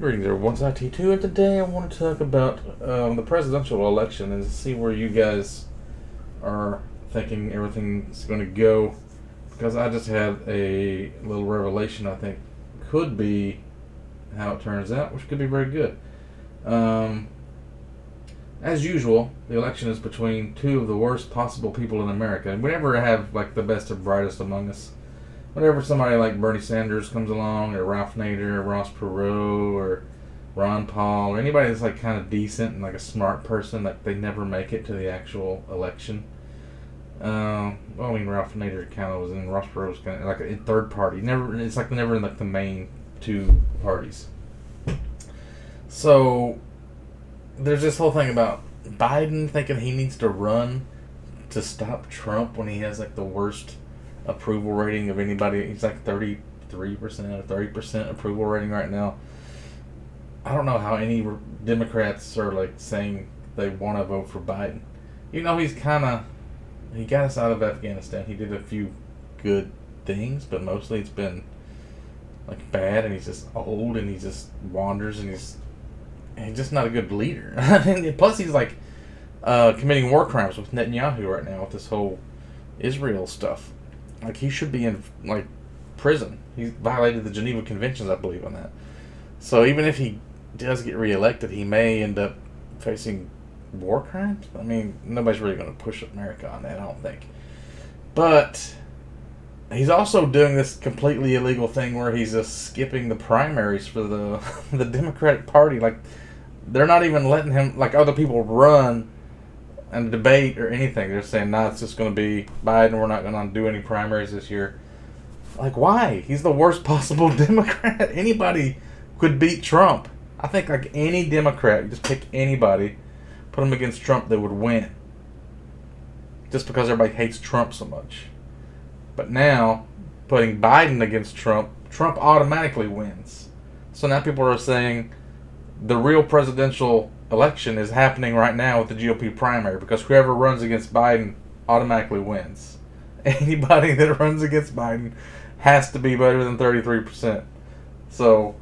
Greetings, everyone. It's IT2, and today I want to talk about the presidential election and see where you guys are thinking everything's going to go. Because I just had a little revelation I think could be how it turns out, which could be very good. Um, as usual, the election is between two of the worst possible people in America. And we never have like the best and brightest among us. Whenever somebody like Bernie Sanders comes along, or Ralph Nader, or Ross Perot, or Ron Paul, or anybody that's like kind of decent and like a smart person, like they never make it to the actual election. Well, I mean, Ralph Nader kind of was in, Ross Perot was kind of like in third party. Never, it's like never in like the main two parties. So there's this whole thing about Biden thinking he needs to run to stop Trump when he has like the worst approval rating of anybody. He's like 33% or 30% approval rating right now. I don't know how any Democrats are like saying they want to vote for Biden. You know, he got us out of Afghanistan. He did a few good things, but mostly it's been like bad, and he's just old, and he just wanders, and he's just not a good leader. And plus, he's like committing war crimes with Netanyahu right now with this whole Israel stuff. Like, he should be in like prison. He violated the Geneva Conventions, I believe, on that. So even if he does get reelected, he may end up facing war crimes. I mean, nobody's really going to push America on that, I don't think. But he's also doing this completely illegal thing where he's just skipping the primaries for the the Democratic Party. Like, they're not even letting him, like, other people run and debate or anything. They're saying, nah, it's just going to be Biden. We're not going to do any primaries this year. Like, why? He's the worst possible Democrat. Anybody could beat Trump. I think, like, any Democrat, just pick anybody, put them against Trump, they would win. Just because everybody hates Trump so much. But now, putting Biden against Trump, Trump automatically wins. So now people are saying the real presidential election is happening right now with the GOP primary, because whoever runs against Biden automatically wins. Anybody that runs against Biden has to be better than 33%. So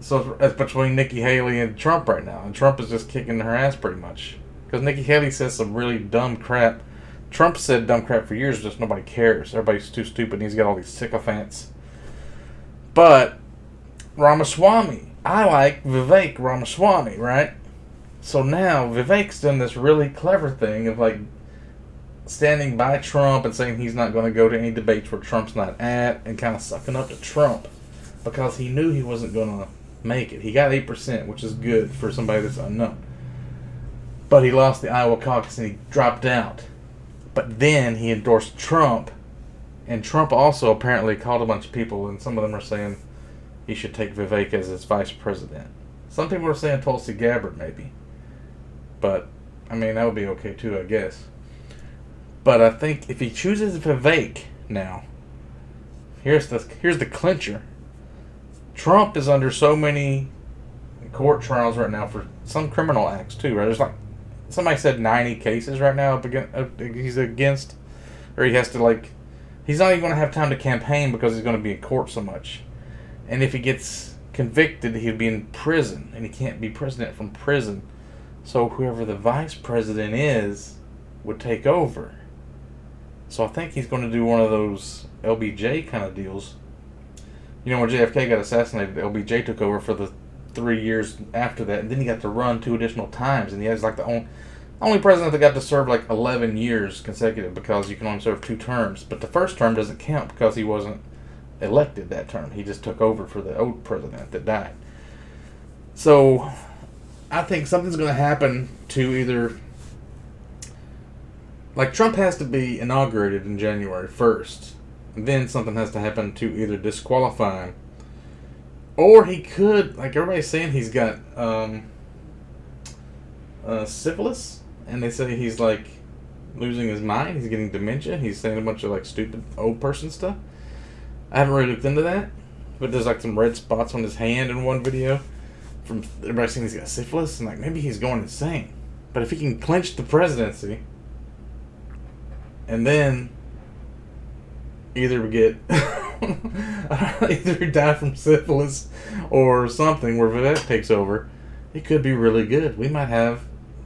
it's between Nikki Haley and Trump right now, and Trump is just kicking her ass pretty much. Because Nikki Haley says some really dumb crap. Trump said dumb crap for years, just nobody cares. Everybody's too stupid, and he's got all these sycophants. But Ramaswamy, I like Vivek Ramaswamy, right? So now Vivek's done this really clever thing of like standing by Trump and saying he's not going to go to any debates where Trump's not at, and kind of sucking up to Trump because he knew he wasn't going to make it. He got 8%, which is good for somebody that's unknown. But he lost the Iowa caucus and he dropped out. But then he endorsed Trump, and Trump also apparently called a bunch of people, and some of them are saying he should take Vivek as his vice president. Some people are saying Tulsi Gabbard maybe. But, I mean, that would be okay too, I guess. But I think if he chooses Vivek now, here's the clincher. Trump is under so many court trials right now for some criminal acts too, right? There's like, somebody said 90 cases right now he's against, or he has to like, he's not even going to have time to campaign because he's going to be in court so much. And if he gets convicted, he'll be in prison, and he can't be president from prison. So whoever the vice president is would take over. So I think he's going to do one of those LBJ kind of deals. You know, when JFK got assassinated, LBJ took over for the 3 years after that, and then he got to run 2 additional times, and he has like the only president that got to serve like 11 years consecutive, because you can only serve 2 terms. But the first term doesn't count because he wasn't elected that term. He just took over for the old president that died. So I think something's going to happen to either, like, Trump has to be inaugurated in January 1st. And then something has to happen to either disqualify him, or he could, like everybody's saying, he's got syphilis, and they say he's like losing his mind. He's getting dementia. He's saying a bunch of like stupid old person stuff. I haven't really looked into that, but there's like some red spots on his hand in one video from everybody saying he's got syphilis, and like maybe he's going insane. But if he can clinch the presidency, and then either get Either he died from syphilis or something where Vivek takes over. It could be really good. We might have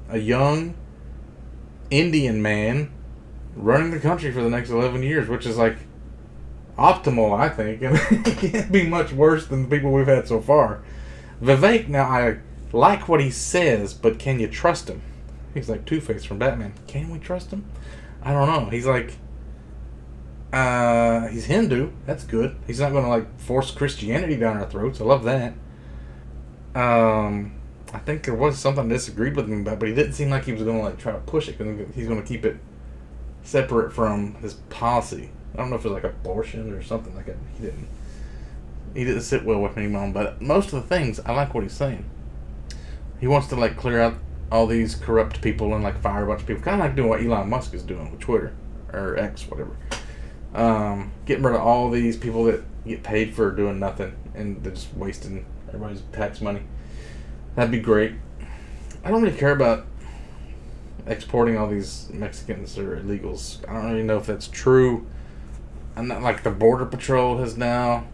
a young Indian man running the country for the next 11 years, which is like optimal, I think. And it can't be much worse than the people we've had so far. Vivek, now I like what he says, but can you trust him? He's like Two-Face from Batman. Can we trust him? I don't know. He's like, he's Hindu. That's good. He's not going to like force Christianity down our throats. I love that. I think there was something I disagreed with him about, but he didn't seem like he was going to like try to push it because he's going to keep it separate from his policy. I don't know if it was like abortion or something like that. He didn't sit well with me on, but most of the things I like what he's saying. He wants to like clear out all these corrupt people and like fire a bunch of people, kind of like doing what Elon Musk is doing with Twitter or X, whatever. Getting rid of all these people that get paid for doing nothing and they're just wasting everybody's tax money. That'd be great. I don't really care about exporting all these Mexicans or illegals. I don't really know if that's true. I'm not like the Border Patrol has now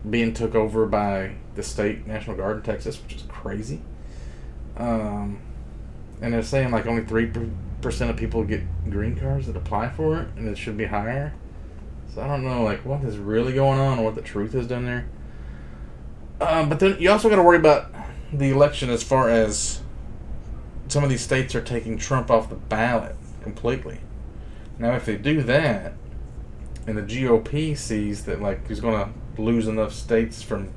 being took over by the state National Guard in Texas, which is crazy. And they're saying like only 3% of people get green cards that apply for it, and it should be higher. So I don't know like what is really going on or what the truth is down there. But then you also got to worry about the election as far as some of these states are taking Trump off the ballot completely. Now, if they do that, and the GOP sees that like he's going to lose enough states from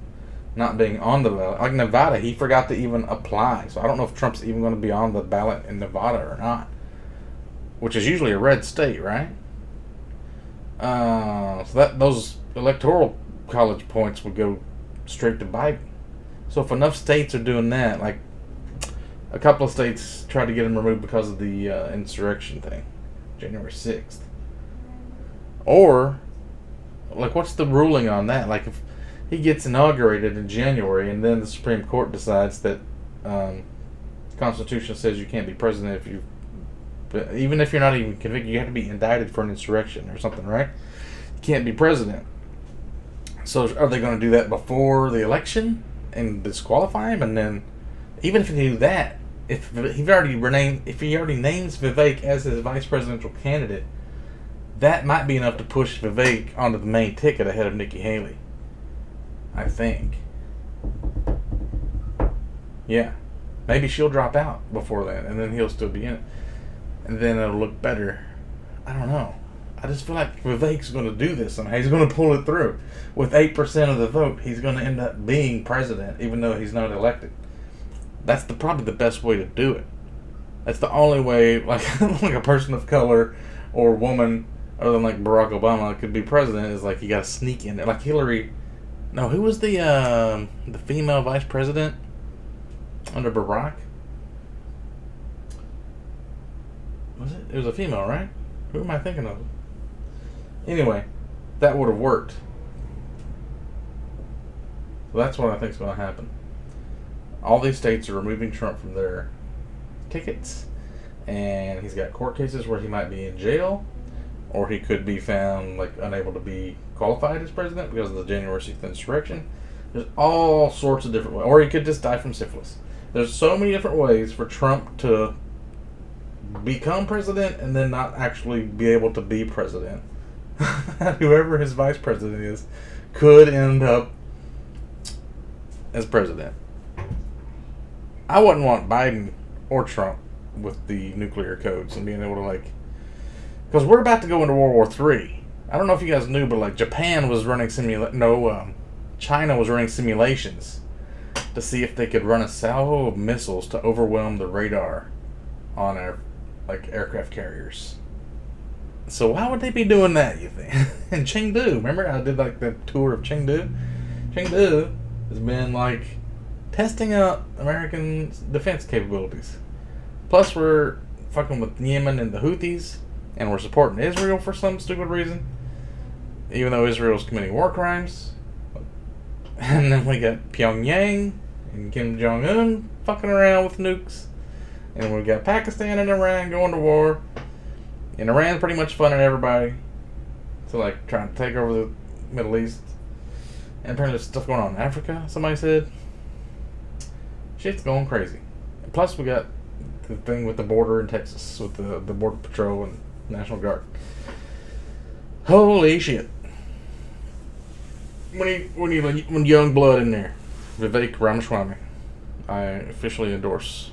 not being on the ballot, like Nevada, he forgot to even apply. So I don't know if Trump's even going to be on the ballot in Nevada or not, which is usually a red state, right? So that those electoral college points would go straight to Biden. So if enough states are doing that, like a couple of states tried to get him removed because of the insurrection thing, January 6th. Or, like, what's the ruling on that? Like, if he gets inaugurated in January and then the Supreme Court decides that the Constitution says you can't be president if you, even if you're not even convicted, you have to be indicted for an insurrection or something, right? You can't be president. So are they going to do that before the election and disqualify him? And then, even if they do that, if he already names Vivek as his vice presidential candidate, that might be enough to push Vivek onto the main ticket ahead of Nikki Haley. I think. Yeah. Maybe she'll drop out before that, and then he'll still be in it. And then it'll look better. I don't know. I just feel like Vivek's going to do this somehow. He's going to pull it through. With 8% of the vote, he's going to end up being president, even though he's not elected. That's probably the best way to do it. That's the only way, like a person of color or woman, other than like Barack Obama, could be president. Is like you got to sneak in there, like Hillary. No, who was the female vice president under Barack? Was it? It was a female, right? Who am I thinking of? Anyway, that would have worked. So that's what I think is going to happen. All these states are removing Trump from their tickets, and he's got court cases where he might be in jail, or he could be found like unable to be qualified as president because of the January 6th insurrection. There's all sorts of different ways, or he could just die from syphilis. There's so many different ways for Trump to become president and then not actually be able to be president. Whoever his vice president is could end up as president. I wouldn't want Biden or Trump with the nuclear codes and being able to like, because we're about to go into World War III. I don't know if you guys knew, but like Japan was running China was running simulations to see if they could run a salvo of missiles to overwhelm the radar on our like aircraft carriers. So why would they be doing that, you think? And Chengdu, remember I did like the tour of Chengdu? Chengdu has been like testing out American defense capabilities. Plus we're fucking with Yemen and the Houthis, and we're supporting Israel for some stupid reason, even though Israel's committing war crimes. And then we got Pyongyang and Kim Jong-un fucking around with nukes. And we got Pakistan and Iran going to war. And Iran's pretty much funding everybody to like trying to take over Middle East. And apparently there's stuff going on in Africa, somebody said. Shit's going crazy. Plus we got the thing with the border in Texas with the Border Patrol and National Guard. Holy shit. When young blood in there. Vivek Ramaswamy. I officially endorse.